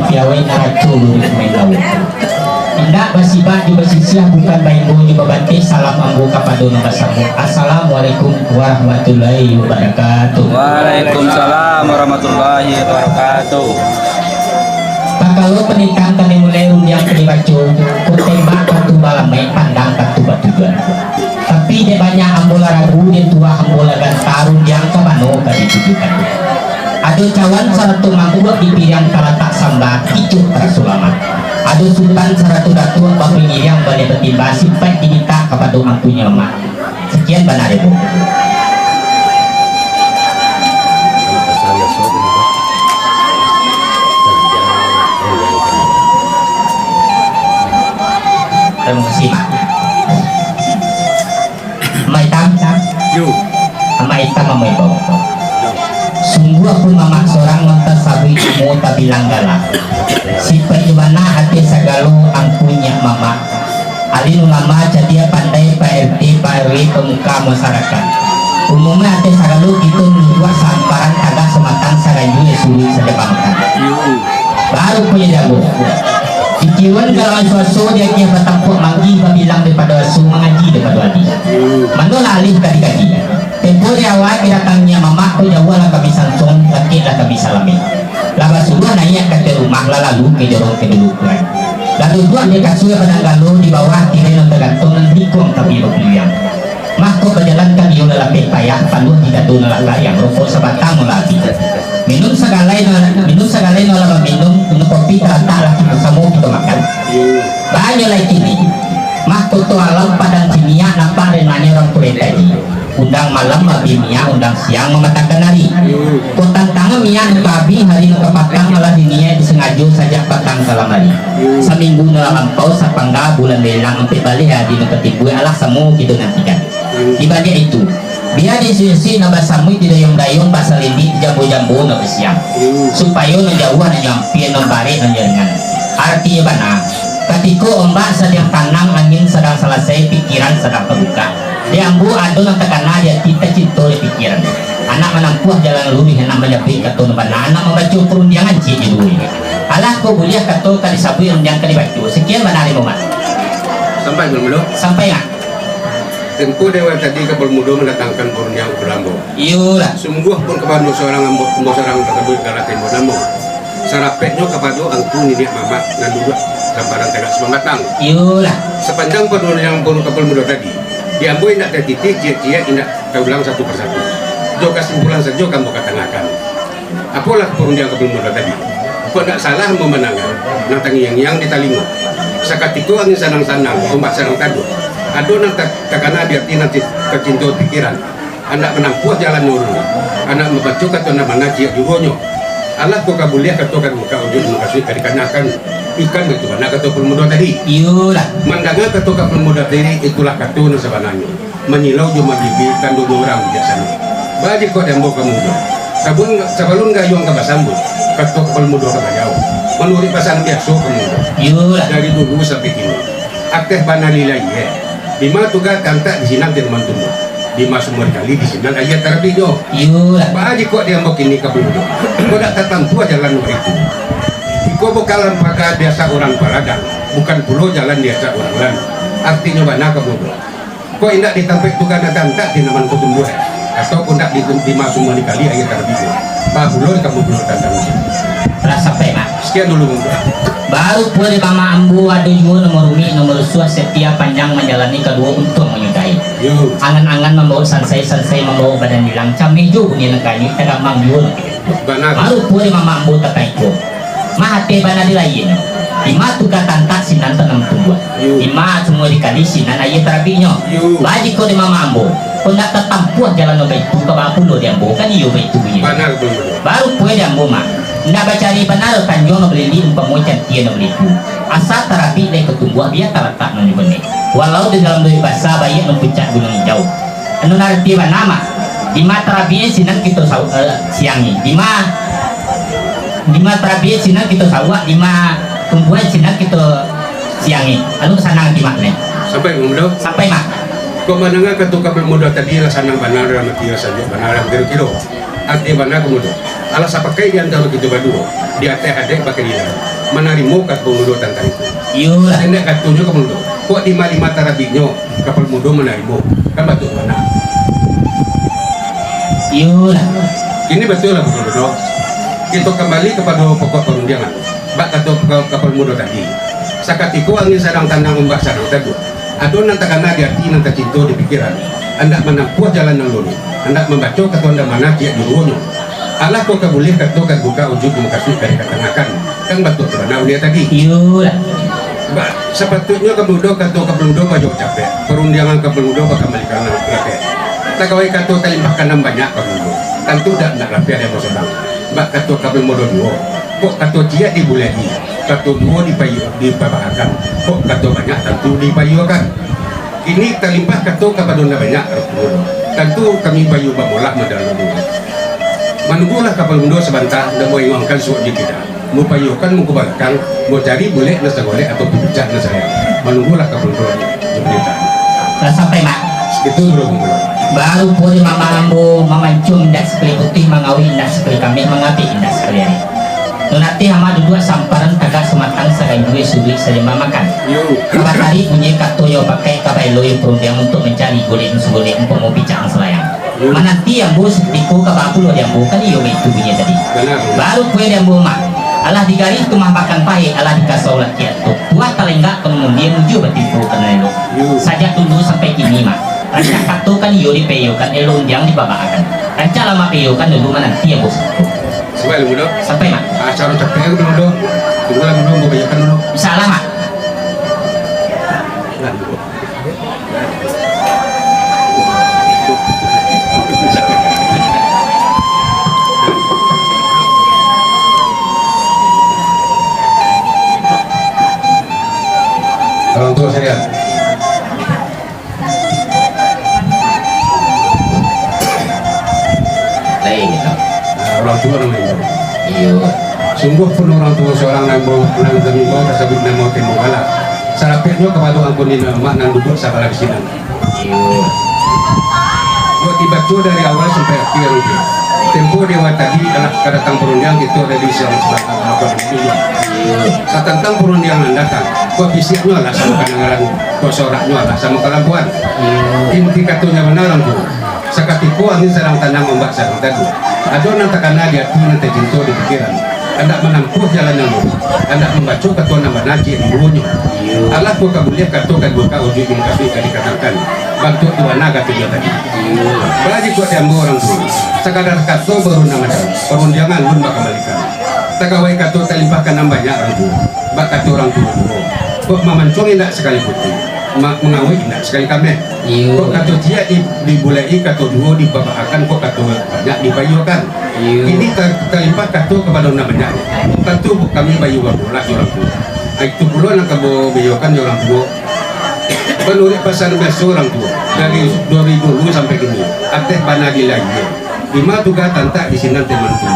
piawai naracu lurik main laut. Indah basiba di basisia bukan baibu di babante salam ambu kapado nabasamu. Assalamualaikum warahmatullahi wabarakatuh. Waalaikumsalam warahmatullahi wabarakatuh. Kalau pernikahan kami mulai yang kelibacu kutembak batu balamai pandang batu batuan. Tapi dia banyak ambola ragu dia tua ambola gantarun yang kemano kali tujukan. Ada cawan saratu mangkubak di pirang kalatak sambat icu tersulama. Ada sultan saratu datu papingir yang balai betimba simpai diminta kepada mangkunya mak. Sekian benar ibu. Terima kasih Pak. Mai tam Yuk. Amai tam amai bau. Sungguh aku mamak seorang nonton sabi kamu tak bilang galak. Si penyuana hati segalo angkunya mama. Alin ulama jadi pandai PRT PRW pemuka masyarakat. Umumnya hati segalo gitu menjual samparan kagak sematang sarayu sulit sedepangkan. Baru punya jago. Ikiwan kalau suatu dia kia bertampuk manggi bilang daripada su mengaji daripada wali. Mandola alih kadi-kadi. Tempoh dia awal datangnya mama ko jawa lah kami sansong laki lah kami salami. Laba suruh naik ke rumah lalu ke jorong ke dulu kan. Lalu dua dia kasih pada galuh di bawah kiri non tergantung dan hikung tapi berpilihan. Mako berjalan kan dia lalapet payah palu tidak dona lala yang rokok sebatang lagi. Minum segala nolak minum kopi terletak lagi bersama kita makan. Banyak lagi ini. Mah tutu alam padang kimia nampak renanya orang kulit tadi. Undang malam babi mia, undang siang mematakan hari. Kotang tangan mia babi hari nu kepatang malah dinia disengaja saja patang salam hari. Seminggu nu lampau sapangga bulan belang sampai balik ya di nu ketipu alah semu gitu nanti kan. Di balik itu biar disusi nabasamu tidak dayung pasal ini jambu-jambu nabasiang supaya najauhan najampir nabari najaringan. Artinya mana ketika ombak sedang tanang angin sedang selesai pikiran sedang terbuka diambu ado nang tekana dia kita cinta di pikiran anak menampuh jalan lurih yang namanya beri kato nabana anak membaca perundangan cik dulu alah ko boleh kato kali sabu yang kali baca sekian mana lima mat sampai belum sampai nggak Tempo dewa tadi kapal muda mendatangkan Borneo ke Lambo. Iyalah. Sungguh pun kepada seorang seorang tersebut dalam tempo namo. Sarapetnya kepada angku nidik mama dan dua gambaran tidak semangatang. Iyalah. Sepanjang penuh yang pun kapal muda tadi, diambil tidak tertitik cia-cia tidak terulang satu persatu. Jo kesimpulan saja kamu katakan. Apalah perundang kapal muda tadi? Kau tidak salah memenangkan nanti yang ditalingo. Sakatiko angin sanang-sanang, ombak sanang tadu. Ado nak takana dia nanti kecinta pikiran. Anak menampuh jalan nurul. Anak membaca kata nama ngaji juronyo. Allah ko kabuliah kata kan muka ujung makasih dikarenakan ikan betul mana kata pemuda tadi. Iyalah. Mandanga kata pemuda tadi itulah kata nu sebenarnya. Menyilau cuma bibi kan dua orang biasanya. Bagi kau dembo pemuda. Sebelum gayung ke basambut kata pemuda ke jauh. Menurut pasang biasa pemuda. Iyalah. Dari dulu sampai kini. Aktif banalilai ya. Lima tugas kantak di sini teman tumbuh. Lima sumber kali di sini ayat terbido. Iyalah. Baji kok dia mau kini kebunuh. Kau tak tertentu jalan itu. Kau bukan pakai biasa orang paladang, bukan pulau jalan biasa orang lain. Artinya mana kebunuh. Kau indak ditampik tugas kantak di nama tumbuh. Atau pun tak di masuk kali ayat terbido. Bah pulau kamu pulau tantang. Rasa pemak. Sekian dulu. Baru boleh mama ambu ada juga nomor umi nomor suah setiap panjang menjalani kedua untuk menyudahi. Angan-angan membawa sansai membawa badan hilang camih juga ni nekani teramang juga. Baru boleh mama ambu terkaitku. Mahate bana dilayin. Lima tukar tantak sinan tanam tumbuh. Lima semua dikali sinan ayat terapinya. Baji kau di mama ambu. Kau nak tertampuh jalan lebih itu ke bawah pulau dia ambu kan iyo itu bunyi. Baru boleh dia ambu mah. Ndak bacari benar tanjung no beli umpama cantian no beli ku. Asa terapi dari ketumbuhan dia terletak no nyubene. Walau di dalam dari bahasa bayi no puncak gunung hijau. Anu narti nama. Di ma terapi sinan kita siangi. Di ma terapi sinan kita sawak. Di ma tumbuhan sinan kita siangi. Anu kesanang di makne. Sampai muda. Sampai mak. Kau mendengar ketua kapal muda tadi rasanang benar dalam kira saja benar dalam kilo. Arti benar kemudian. Alas apa kaya di antara kita berdua di atas adek pakai dia menerima kapal muda tentang itu. Yulah. Tidak katunya kapal muda. Kok di mata rabinyo kapal muda menerima kan betul mana? Yulah. Ini betul lah kapal muda. Kita kembali kepada pokok perundangan. Bak kata kapal muda tadi. Sakatiku angin sarang tanang ombak sarang tadi. Adon nanti karena dia arti nanti cinta di pikiran. Anda menempuh jalan yang lurus. Anda membaca kata anda mana dia diurunyo. Allah kau kabulih kata kan buka ujung mengkasih dari katakan. Kan betul mana dia tadi. Yulah. Sepatutnya kemudo kata kemudo baju capek. Perundangan kemudo bakal balikan rakyat. Tak kawai kata kalimpahkan yang banyak kemudo. Tentu tidak rakyat yang mau sedang. Bak kata kemudo dua. Kok kata dia dibulehi. Kata dua dipabahakan. Kok kata banyak tentu dipayukan. Ini terlimpah kata kepada banyak kemudo. Tentu kami bayu bamolah mendalam dua. Menunggulah kapal muda sebentar dan mau ingangkan suat di kita. Mau payukan, mau kebalkan, mau cari boleh nasa golek atau pijak nasa saya. Menunggulah kapal muda di berita. Nah, sampai mak. Itu bro. Baru pun mama ambo memancung indah sekali putih mengawi indah sekali kami mengapi indah sekali hari. Nanti hama duduk samparan tagak sematang sagai dua sulit saja mamakan. Kabar hari punya katoyo pakai kabai loyo perundang untuk mencari golek segolek untuk mau pijak selayang. Menanti yang bos diku kabapulo yang bukan iyo itu punya tadi. Baru kue yang boma. Allah digaris tu makan pahe, Allah dikasih olah kiat tu. Tua talenggak kemudian muncul bertipu kena elo. Sajak dulu sampai kini mah. Rancak katu kan iyo dipeyukan elon yang dibabakan. Rancak lama peyukan dulu menanti yang bos. Sampai lu muda. Sampai mak. Acara capek aku dulu. Tunggu lah muda mau bayarkan dulu. Salah mak. Orang tua saya. Lain gitu. Orang tua namanya. Iyo. Sungguh pun orang tua seorang yang mau tersebut nama tembok kalah. Sarapetnya kepada ampunin mak nang duduk sabar di sini. Iyo. Gua dibaca dari awal sampai akhir dia. Tempo dewa tadi adalah kedatang perundang itu ada di siang selatan apa ini. Satantang perundang datang. Gua bisiknya lah sama kanangaran, gua soraknya lah sama kelampuan. Inti katunya benar tu. Sakatiku angin sarang tanam ombak sarang tadi. Ada nanti karena dia tu nanti cinta di pikiran. Anda menempuh jalan yang lurus. Anda membaca ketua nama najis di bulunya. Allah ku kabulih katukan buka ujung yang kasih dikatakan. Bantu Tuhan naga tujuan tadi. Bagi kuat yang orang tu. Sekadar katu baru nama dah. Perundangan pun bakal balikan. Tagawai katu terlimpahkan nambahnya orang tu. Bak katu orang tu dulu. Kok memancung indah sekali putih. Mengawai indah sekali kami. Kok katu dia dibulai katu dua dibabakan. Kok katu banyak dibayukan. Ini terlimpah katu kepada namanya. Tentu kami bayu bola orang tu. Itu pula nak kabo bayukan orang tua. Menurut pasal besok orang tua dari 2000 sampai kini. Aktif banagi lagi. Lima juga tantak di sini teman tu.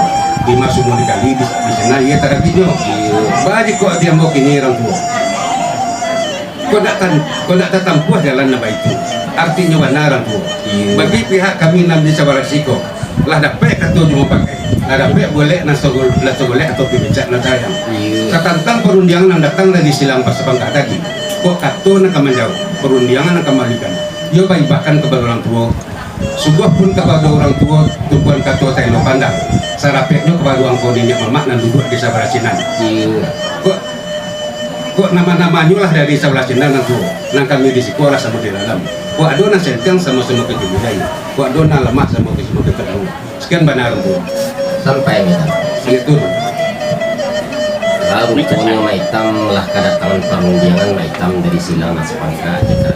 Lima semua dikali di sana ia tak ada video. Bagi kok dia mau kini orang tua. Kau tak tampuh jalan nama itu. Artinya benar orang tua. Bagi pihak kami nam di Sabara Siko. Lah dapat kata cuma pakai. Lah dapat boleh nasogol atau pibicak nak sayang. Satantang perundangan yang datang dari silang pasapangkat tadi. Kok kata nak menjauh perundangan nak kembalikan. Dia bahkan kepada orang tua. Sebuah pun kepada orang tua tujuan kata telo pandang. Sarapetnya kepada orang tua dinyak mamak dan duduk di Sabara Sinan. Kok nama-namanya lah dari sebelah Sinan nanti. Nang kami di sekolah sama di dalam. Kok adona senteng sama-sama kejumudai. Kok adona lemah sama ketemu. Sekian benar tu. Sampai kita Itu. baru punya maitam lah kedatangan perundangan maitam dari silang Nasepangka kita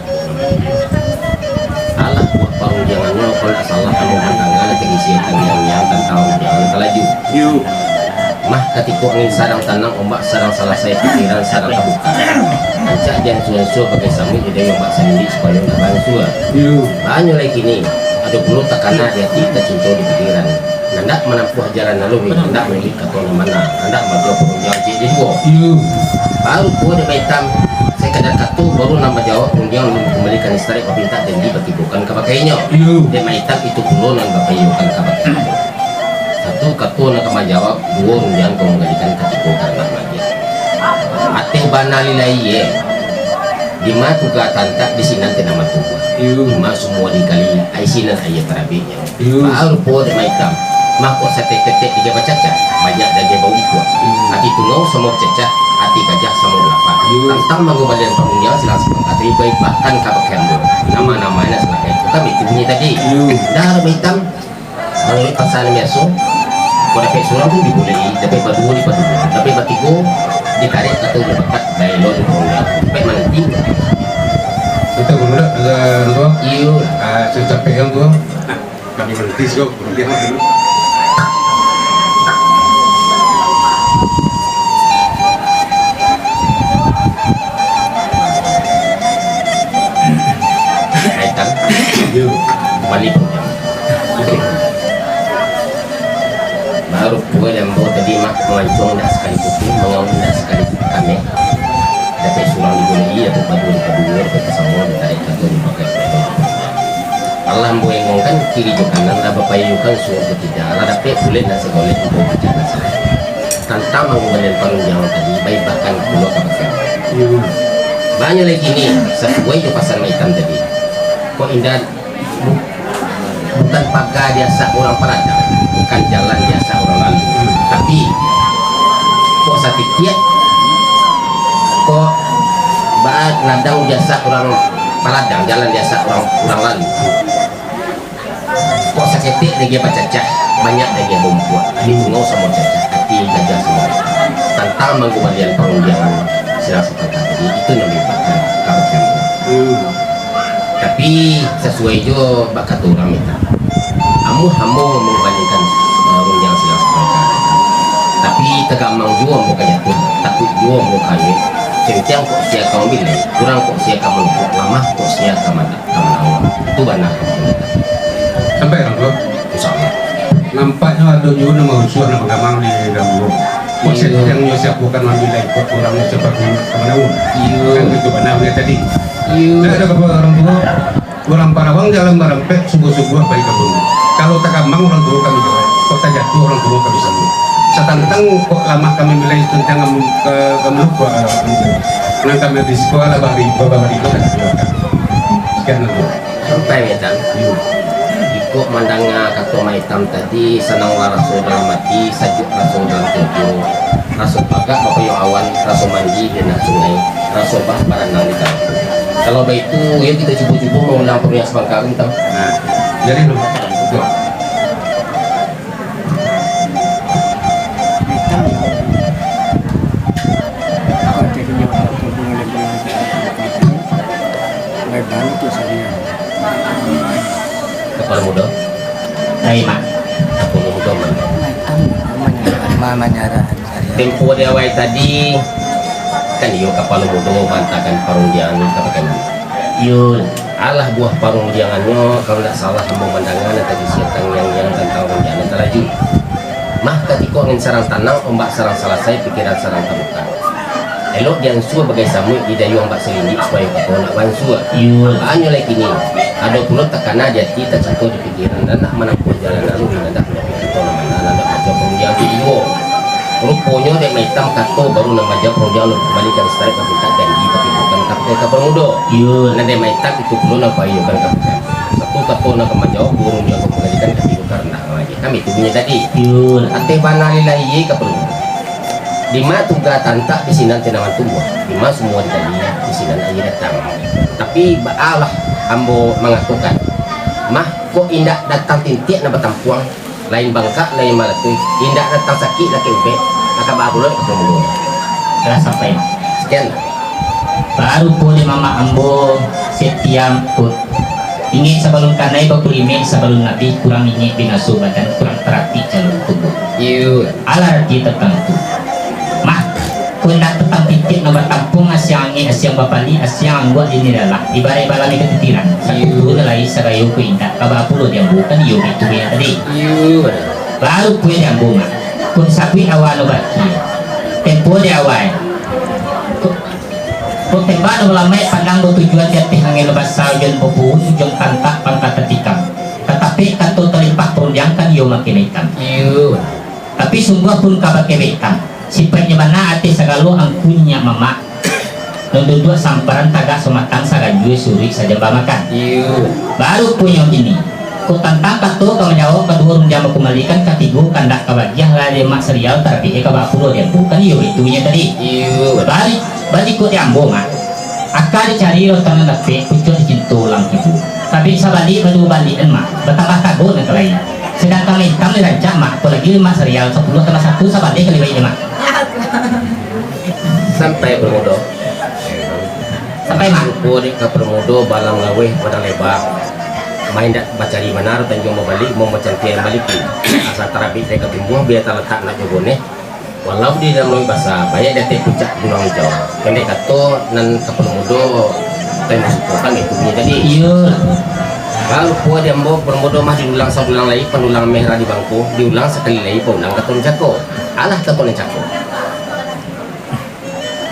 alah buat perundangannya kalau tak salah kamu pandangan tegisi yang tentang perundangan kelaju mah ketika angin sarang tanam ombak sarang salah saya pikiran sarang terbuka ancak dan susu pakai sambil jadi ombak sendiri supaya nggak bangsa banyak lagi nih ada perlu tekanan di hati kita cinta di pikiran hendak menempuh jalan lalu hendak memilih kata mana hendak baca perundangan jadi dua baru gua ada hitam saya kadar katu baru nama jawab perundangan kembalikan istri pemerintah dan dibatibukan kepakainya dan hitam itu perlu dan bapayukan kepakainya satu katu nak jawab dua perundangan kau menggantikan ketipu karena lagi bana lilai lima tuga tanta di sini nanti nama tuga lima semua dikali aisinan ayat terabinya baru po de maitam mako sate ketek tiga bacaca banyak daging bau kuat hati tungau semua cecah hati gajah semua lapa tentang mengembalikan pengunjung silang sepengkatri baik bahkan kapakan nama-namanya sebagai itu kami tubuhnya tadi dah maitam menurut pasangan biasa pada kayak suram pun dibolehi tapi berdua di berdua tapi batiku ditarik atau dipekat dari lo di pengunjung sampai nanti Kita guru dah, ada tua. iyo Saya capek yang tua. Kami berhenti kok, berhenti apa dulu? kaitan Yo, balik baru pukul yang bawa tadi mak mengancung dah sekali putih mengaun dah sekali kami dapat surang dibolehi atau badu di kedua dapat semua ditarik atau dipakai Allah memboengongkan kiri ke kanan lah bapayukan suara ketiga lah dapat boleh nak segoleh di bawah bicara saya tentang mengembalikan penunjangan tadi baik bahkan pulau kapakan banyak lagi ni sesuai je pasal hitam tadi kok indah bukan pagar biasa orang peradang bukan jalan biasa orang lalu tapi kok satikiat kok baat ladang biasa orang peladang jalan biasa orang lalu kok saketik lagi bacacah banyak lagi bompuan di tungau sama cacah hati gajah semua tentang mengembalikan pengundian silang sepengkah tadi itu melibatkan kawasan tapi sesuai jo bakat orang minta amu membandingkan runjang silang sepengkah tapi tegamang juga mau kayak tuh takut juga mau kayak cengcang kok sia kamu bilang kurang kok sia kamu lama kok sia kamu awal itu benar sampai orang tua. insyaallah Nampaknya ada juga nama unsur nama gamang di Gambung. Maksud yang nyosiap bukan mengambil ikut orang seperti kemenangan. Kan itu benar dia tadi. Tidak ada kepada orang tua. Orang Parawang jalan barempet sungguh-sungguh baik Gambung. Kalau tak gamang orang tua kami jawab. Kok tak jatuh orang tua kami sambung. Setantang kok lama kami milih tentang Gambung kok nang kami di sekolah bari itu kan. Sekian dulu. sampai ya ikut mandanga kata maitam tadi senang rasul dalam hati sajuk rasul dalam tujuh rasul pagak mapayo awan rasul mandi di nak sungai rasul bah baranang di kampung kalau baik itu ya kita cuba-cuba mau ulang pernias bangkalan tam Nah, jadi lu. Betul. kepala muda Dari mak. kepala muda Mama nyarahan saya. tempo dia awal tadi kan iyo kepala muda bantakan parungdian katakan Yul. alah buah parungdiangannya kalau tidak salah kamu pandangan tadi siatang yang tentang rundian terlaju mah ketika angin sarang tanang ombak sarang selesai pikiran sarang terbuka elok yang sua bagai samu idayu ombak selindik supaya kau nak bansua Yul. hanya lagi ni ada pula tekana jati tercantum di pikiran dan nak menempuh jalan lalu dan nak menempuh kau nama nak baca perundian video rupanya dek hitam kato baru nama baca perundian lalu kembalikan setara kapitan janji tapi bukan kapitan kapal muda Yul. dan dek hitam itu perlu nak payu kan kapitan satu kato nak kemajau burung yang kembalikan ke tidur karena lagi kami tubuhnya tadi Yul. ate banalilahi kapal lima tuga tantak di sinan tenawan tumbuh lima semua dikali di sinan air datang tapi baalah ambo mengatakan mah kok indak datang tintik na batampuang lain bangka lain malatu indak datang sakit laki ube maka bagulo ketemu Telah sampai. sekian Baru po ni mama ambo setiap put. Ingin sebelum kanai bakulimin sebelum nabi kurang ingin binaso badan kurang terapi jalur tubuh. you Alargi tertentu. Mah, kung tetap titik na batampung asyang bapali asyang buat ini adalah ibarat balami ketitiran. Satu na lai sa kayo ko inda kabapulo yang bukan yung itu yang tadi. you Baru pwede ang bunga. Kung sabi awalo baki, tempo di awal. Kung temba na malamay pandang mo tujuan jati hangin labas sa yun bubuhon yung kanta pangkatatikam. Tetapi kanto talimpah perundiangkan yung makinaitan. you Tapi sungguh pun kabakibitan. Sipanya mana ate sagalo ang kunya mama Nundudua samparan tagak sumatang sagajui suri saja makan. Baru punya ini. Ku tantang katu kau menjawab kedua runjang kembalikan ketiga kandak kabagiah lari mak serial tapi kabak pulau dia bukan itu nya tadi. Balik ku diambo mak. Akar dicari rotan nape pucuk cintu lang ibu. Tapi sabali kedua balikan mak betapa kago dan lain. Sedangkan hitam dirancak mak. Apalagi mak serial 10 tambah 1 sabali kali baik mak. Sampai bermudo. Sampai mak. Ku di ke bermudo balang laweh pada lebar. Main dak baca di mana tanjung mau balik mau macam tiang balik asal terabit mereka tumbuh biar tak letak nak jogone walau di dalam loy bahasa banyak datai puncak gunung hijau pendek kato nan kapal mudo tapi masuk kan itu punya jadi kalau puas dia mau bermudo mah diulang sabulang lagi penulang merah di bangku diulang sekali lagi penulang katon jako alah katon jako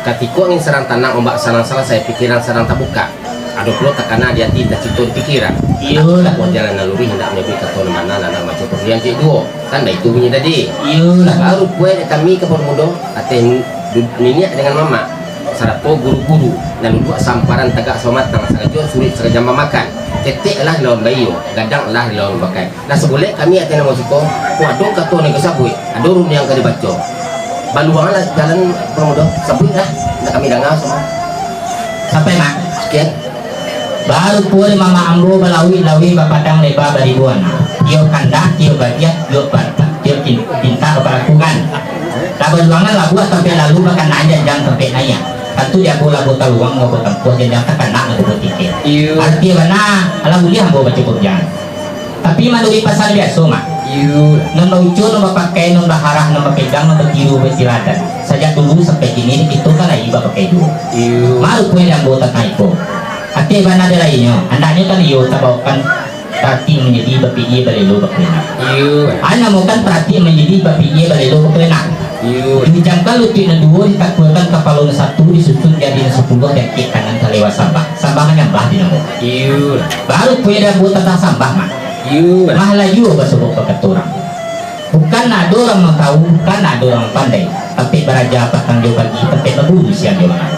ketika ingin serang tanah ombak sarang salah saya pikiran sarang tak buka aduh perlu takana dia tidak citu pikiran Iyalah. Buat jalan naluri hendak menepi kato mana nana macam perlian itu kan itu bunyi tadi Iyalah. baru kue kami ke Pormudo aten niniak dengan mama sarato guru-guru dan buat samparan tagak somat tang sagajo sulit sagajamba makan tetek lah lawan bayo gadang lah lawan bakai nah seboleh kami aten musiko waduh kato nego sabui adurun yang kali baca baluang lah jalan Pormudo sabui lah kami dengar semua Sampai mak. sekian Baru pun mama ambo balawi bapadang leba baribuan. Yo kandak, yo bagiat, yo batak, yo pinta kepalakungan. Labu luangan labu sampai lalu bahkan aja jangan sampai naya. Tentu dia bola bota luang mau bertempuh jangan tekan nak mau bertiket. Arti mana? Alam boleh ambo baca kurjan. Tapi melalui pasal biasa mak. Nombor ucu, nombor pakai, nombor harah, nombor pegang, nombor tiru, bertiradan. Sejak dulu sampai kini itu kan lagi pakai dulu. Malu pun yang bota kaipo. Hati mana ada lainnya, andaknya kan iyo tabakan perhati menjadi bapi balelo baklena. Anda mau kan perhati menjadi bapi balelo baklena. Dijangka lutut na dua ditakutkan kapal satu disusun jadi 10 dan ke kanan kalewa sambah. Sambahan yang bah dinamo. Baru punya buat tentang sambah mak. Mah laju basubuk keturang. Bukan ada orang mau tahu, bukan ada orang pandai, tapi beraja patang dia bagi, tapi bagus siang dia makan.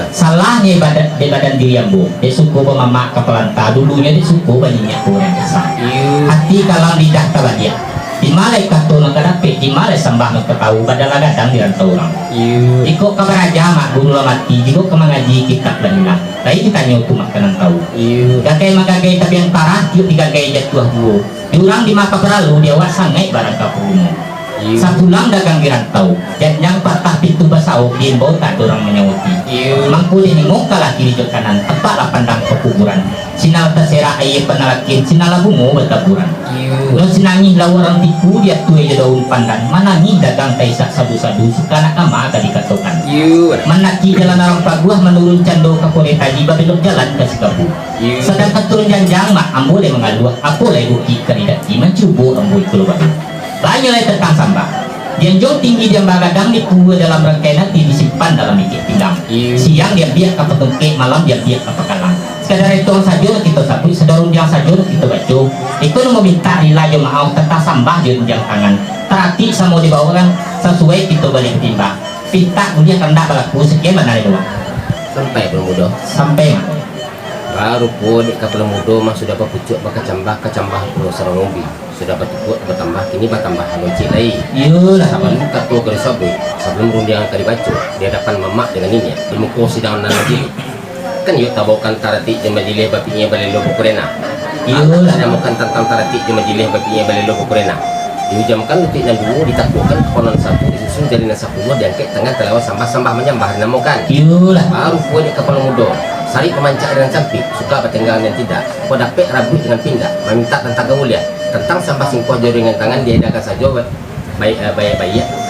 Salahnya di badan diri yang bu, dia suku pemamak kepelanta dulunya dia suku banyak orang besar. Hati kalang lidah kabadia. Di malaikat tu nak dapat, di malai sambah nak tahu, badal gadang di rantau orang. Ikut kabaraja mak guru mati, jika kemengaji kitab banilah. Lain kita nyotu makanan tahu. Gagai magagai tapi yang parah, yuk digagai jatuh buah. Diurang di maka berlalu dia wasangai barang kapumu. Sapulang dagang dirantau dan yang patah pintu basau diimbau tak orang menyauti. Mangkuli nengok kalah kiri jok kanan tepatlah pandang kekuburan. Sinal terserah air penalakin sinala bungo bertaburan. Lo sinangi lawan orang tipu dia tuai daun pandan. Manangi dagang taisak sadu-sadu suka nak ama kali katokan. Menaki jalan orang paguah menurun cando kapoleh tadi babelok jalan ke sikabu. Sedangkan turun janjang mak ambole mengaluh apoleh buki keridati mencubu amboi keluar. Banyak lagi tentang sampah. Janjong tinggi dia bagadang dibuat dalam rangkaian nanti disimpan dalam ikit pinggang. Siang dia biak apa tengkek, malam dia biak apa kalang. Sekadar itu saja kita sapu, sedorong yang saja kita baca. Itu mau minta rila yang mau tentang sampah dia jang tangan. Terhati sama dibawakan sesuai kita balik timbang. Pinta kemudian kena berlaku sekian mana itu sampai bermudo sampai baru pun kapal mudo mah sudah berpucuk kecambah pulau Sarangombi sudah bertambah kini bertambah halonci lagi. Iyalah. Sebelum kato ke sabui sebelum rundiang kali baca di hadapan mamak dengan ini di muka sidang nanti kan yuk tabakan tarati di majelis bapinya balelo bukurena. Iyalah. Ada makan tentang tarati di majelis bapinya balelo bukurena. Diujamkan lutut dan dulu ditaklukkan konon satu disusun jadi nasa puluh diangkat tengah terlewat sampah-sampah menyambah dinamukan. Iyalah. Baru punya kapal mudo sari pemancak dengan campik suka bertenggang dan tidak kau dapat rabut dengan pindah meminta tentang kemuliaan tentang sampah singkoh jauh dengan tangan diadakan saja baik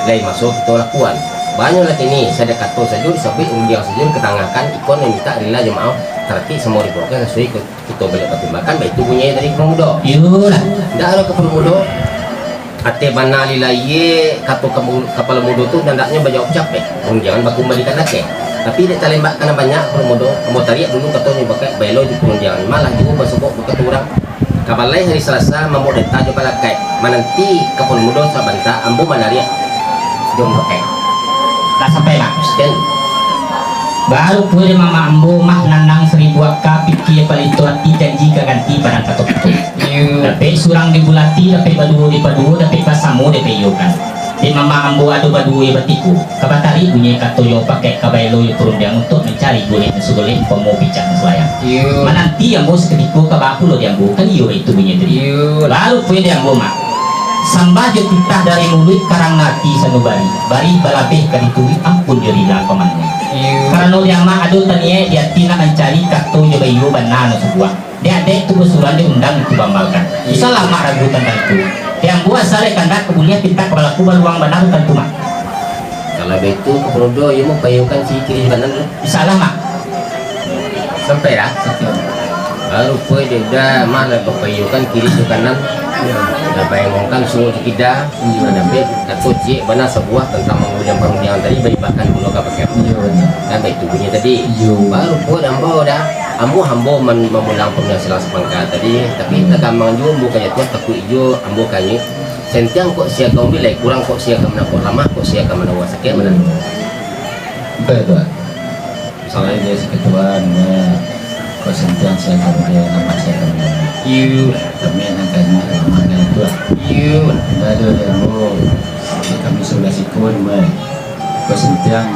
lain masuk kita lakukan banyak lah ini saya ada kata saja disabit undiang saja ketangahkan ikon yang minta rela jemaah terti semua dibuatkan sesuai kita balik pertimbangan baik itu punya dari kapal mudo. Iyalah. Tidak ada kapal mudo ate bana lilaye kato kapal mudo tu dandaknya bajau capek jangan baku kembalikan lagi tapi dia tembak karena banyak promodo mau tarik dulu katanya pakai belo di jangan malah juga besok buka orang kapal lain hari Selasa mau deta juga pakai menanti kapal mudo sabanta ambo malaria jom pakai Tak sampai mak. dan Baru pwede mama ambo mah nanang 1000 ka pikir palito ati janji kaganti padang katok itu. Tapi surang di bulati, tapi badu di padu, tapi pasamu di peyokan. Di mama ambo adu badu ya batiku. Kabatari bunyi katoyo pakai kabailo turun dia untuk mencari gulit sugulit pomo picak selayang. Menanti ambo sekediko kabaku lo diambo kan iyo itu bunyi tadi. Baru pwede ambo mah. Sambah jo titah dari mulut karang ngati sanubari. Bari balabeh kaditui ampun jerilah pamannya. Karena yang mah adu tania dia tina mencari kartu jo bayu banana sebuah. Dia adek tu besuran dia undang itu bambalkan. Bisa lama ragu tentang itu. Yang buat sale kandak kemudian kita kepala kubal uang benar tentu mak. Kalau begitu keperodo ya mau payungkan si kiri kanan dulu. Bisa lah mak. Sampai dah. Baru pun dia dah mana payungkan kiri ke kanan. Dah bayangkan semua kita. Ada bet atau cik benar sebuah tentang pengunjang tadi bagi bahkan pulau kapakai. Dan itu punya tadi. Baru pun ambo dah. Ambo hambo memulang punya silang sepangkat tadi. Tapi tak gampang juga bukannya tuan takut hijau ambo kanyi. Sentiang kok sia kau bilai kurang kok sia kau nak lama kok sia kau mana wasaknya mana. Betul. Misalnya dia seketuaan kok sentiang saya kau dia nama saya kau. Tapi yang kami lama kan itu. Ada dia mau kami sudah sikun kok sentiang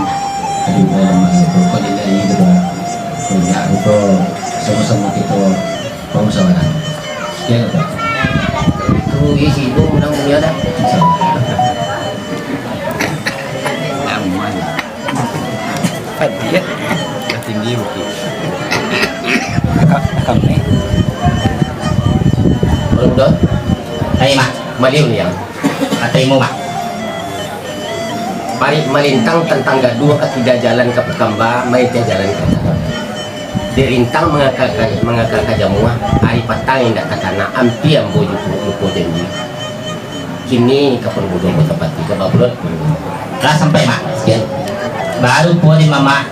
ada lama itu kok dia ini juga. Ya itu sama-sama kita pengusahaan. Sekian apa? Itu isi ibu menang punya dah. Dia tinggi mungkin. Kami. Belum dah. Hai mak. Maliu ni yang. Ataimu mak. Mari melintang tentang gaduh ketiga jalan ke Pekamba, mai teh jalan ke sana. Dirintang mengakak jamuah hari petang yang tak kena ampi ambo lupo janji. Kini kapan bodoh kota pati ke Babulot. Lah sampai mak. Sekian. Baru pun di mama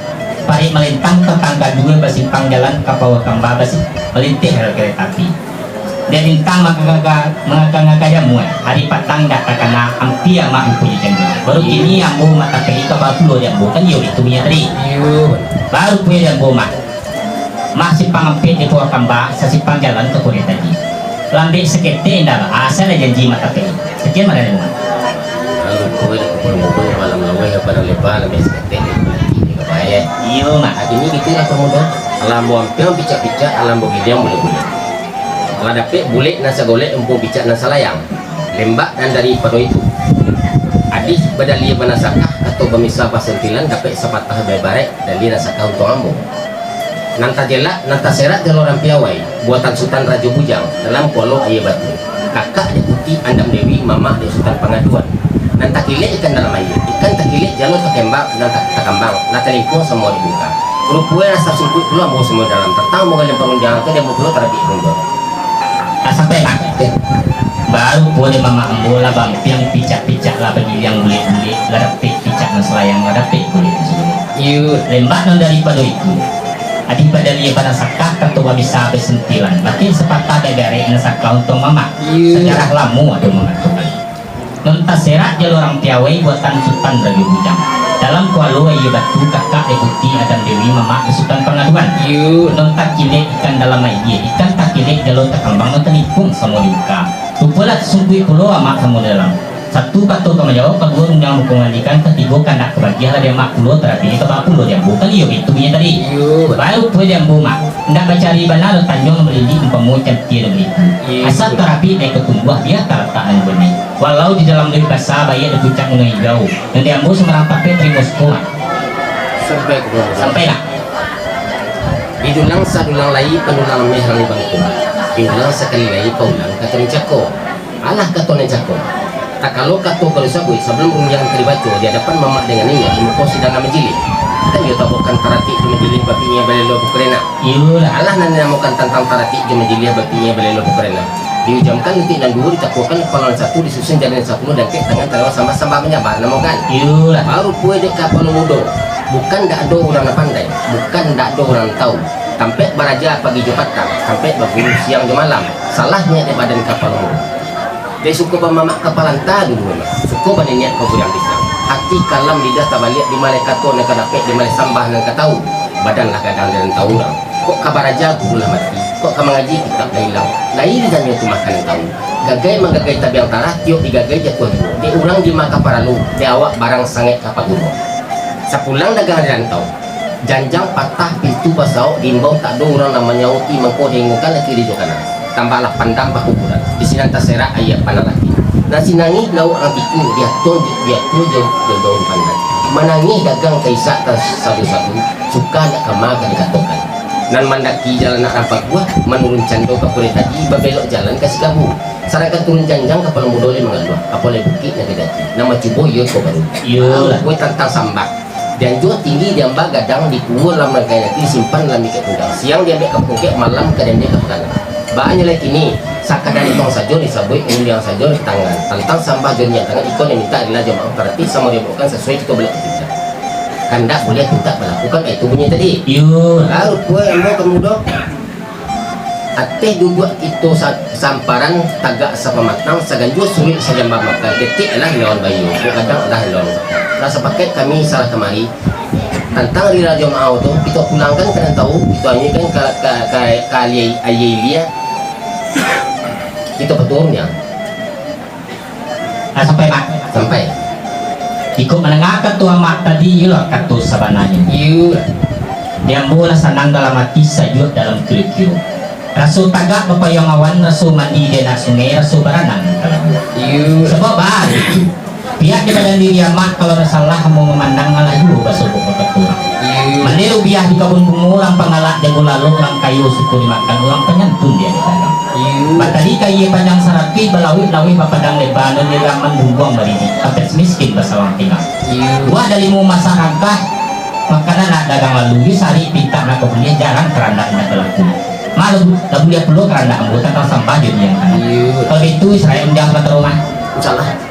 pari melintang tetangga dua basimpang jalan ke Pawakamba basi melintih rel kereta api. Dia lintang mengakak jamuah hari petang tak kena ampi ama punya janji. Baru kini ambo mata pergi ke Babulot ambo kan yo itu punya tadi. Baru punya ambo mak. Masih pangampit di Pawakamba sasipang jalan ke Korea tadi. Lambe sekete indah asal janji mata pergi. Sekian mana dengan. Lalu kau dah kepala bodoh malam lawai kepada lebar lambe sekete ni kebaya. Iyo mak. Ini gitu lah pemuda. Alam buang piang picak-picak alam bogidiam boleh-boleh. Kalau dapet boleh nasa golek empuk picak nasa layang. Lembak dan dari pada itu. Adis badalia banasakah atau pemisah pasentilan dapat sepatah baik-baik dan dia nasakah untuk ambo. Nanta jelak, nanta serat jalur rampiawai buatan Sultan Raja Bujang dalam Kualo Ayah Batu. Kakak dia putih Andam Dewi, mama dia Sultan Pengaduan. Nanta kilik ikan dalam air, ikan tak kilik jalur terkembang, nanta takambang, nanta lingkung semua dibuka. Kerupue rasa sungkup pula mau semua dalam tertang mau kalian pengunjang ke dia mau pula terapi rundur. Sampai mak. Baru boleh mama ambo lah bampiang picak-picak lah bagi yang boleh-boleh ladapik picak dan selayang ladapik boleh. Lembak dan daripada itu. Adi pada dia pada sakah ketua bisa besentilan. Makin sepatah dari nasakah untuk mama. Sejarah lamu ada mengatakan. Nonta serat jalur orang piawai buatan Sultan Raja Bujang. Dalam Kualo Ayah Batu kakak deputi Adam Dewi mama Sultan Pengaduan. Nonta kilik ikan dalam air ikan tak kilik jalur terkembang nonta nikung semua dibuka. Rupalah sungguh pulau amak semua dalam. Satu kata kamu jawab, kedua undang hukuman ikan, ketiga kandak kebagian dia mak pulau terapi ke bawah pulau dia bukan iyo itu punya tadi. Baru pulau dia mak, ndak baca di benar tanjung melidi umpamu cantik beli. Asal terapi naik ketumbuh dia terletak benih. Walau di dalam dari bahasa bayi ada puncak mengenai jauh, dan dia ambil semerang pakai trimosko. Sampai lah. Didulang sadulang lagi penulang mehrali bangku. Didulang sekali lagi paulang kata mencako. Alah kata mencako. Tak kalau kata kalau sabui sebelum unjangan terbaca di hadapan mamak dengan ini di muka sidang menjili. Dan ia tabukan taratik di menjili bapinya balelo bukrena. Iyalah Allah nan namakan tentang taratik di menjili bapinya balelo bukrena. Diujamkan nanti dan dua ditakukan kepala satu disusun jalan 10 dan kek tangan terlalu sama-sama menyabar namakan. Iyalah baru kue dek kapal mudo. Bukan tak ada orang pandai, bukan tak ada orang tahu. Sampai beraja pagi jepatang, sampai berburu siang ke malam. Salahnya di badan kapal mudo. Dia suka bermamak kepalan tak dulu memang. Suka pada niat kau yang Islam. hati kalam lidah tabalik di malaikat tu nak dapat di malaikat sambah nak tahu badan lah kadang dan tahu orang kok kabar aja guru lah mati kok kamu ngaji kitab dah hilang lain jangan tu makan yang tahu gagai menggagai tabiang tarah tiup digagai jatuh di orang di maka paralu di awak barang sangat kapal guru sepulang dagang rantau janjang patah pintu pasau diimbau tak ada orang namanya uti mengkau dengukan lagi di kanan tambahlah pandang pakuburan di sini atas serak ayat panalati nasi nangis lau orang tiku dia tu jauh pandang menangis dagang kaisak tas satu-satu suka nak kemar kan dikatakan nan mandaki jalan nak rapat buah menurun cando ke puri tadi berbelok jalan kasih kabu sarankan turun janjang kapal mudoli mengaluh apalagi bukit nak didaki nama cubo yo ko baru yo kue tantang sambak dan juga tinggi dia mbak gadang di kuul lam rangkai nanti simpan dalam ikat punggang siang dia ambil ke pungkek malam ke dia ke pegangan bahannya lagi ini sakadari tong saja disabui yang saja di tangan tentang sampah jadinya tangan ikon yang minta adalah jemaah berarti sama dia bukan sesuai kita boleh kita kandak boleh kita melakukan itu bunyi tadi Yo. lalu kue ambil kemudian ateh dua itu samparan tagak sama matang saganju sulit saja makan ketik adalah lawan bayu kadang adalah lawan rasa paket kami salah kemari tentang rira jemaah itu kita pulangkan kalian tahu itu hanya kan kali ayah kita peturnya sampai ikut menengah ketua mak tadi lah kata sabananya dia mula senang dalam hati sayur dalam kira-kira rasu tagak bapayang awan rasu mandi di sungai rasu beranang sebab baik pihak di badan diri amat kalau salah mau memandang ngalayu rasu ketua meniru biah di kebun bunga orang pengalak jago lalu orang kayu suku dimakan orang penyantun dia di dalam batali kayu panjang saraki belawit-lawit papadang lebanon di raman buang berini sampai semiskin basawang tinggal gua dari mu masyarakat makanan nak dagang lalu sari pinta nak kebunnya jarang keranda nak berlaku malu lalu dia perlu keranda anggota kalau sampah jadi yang kalau itu Israel undang ke rumah salah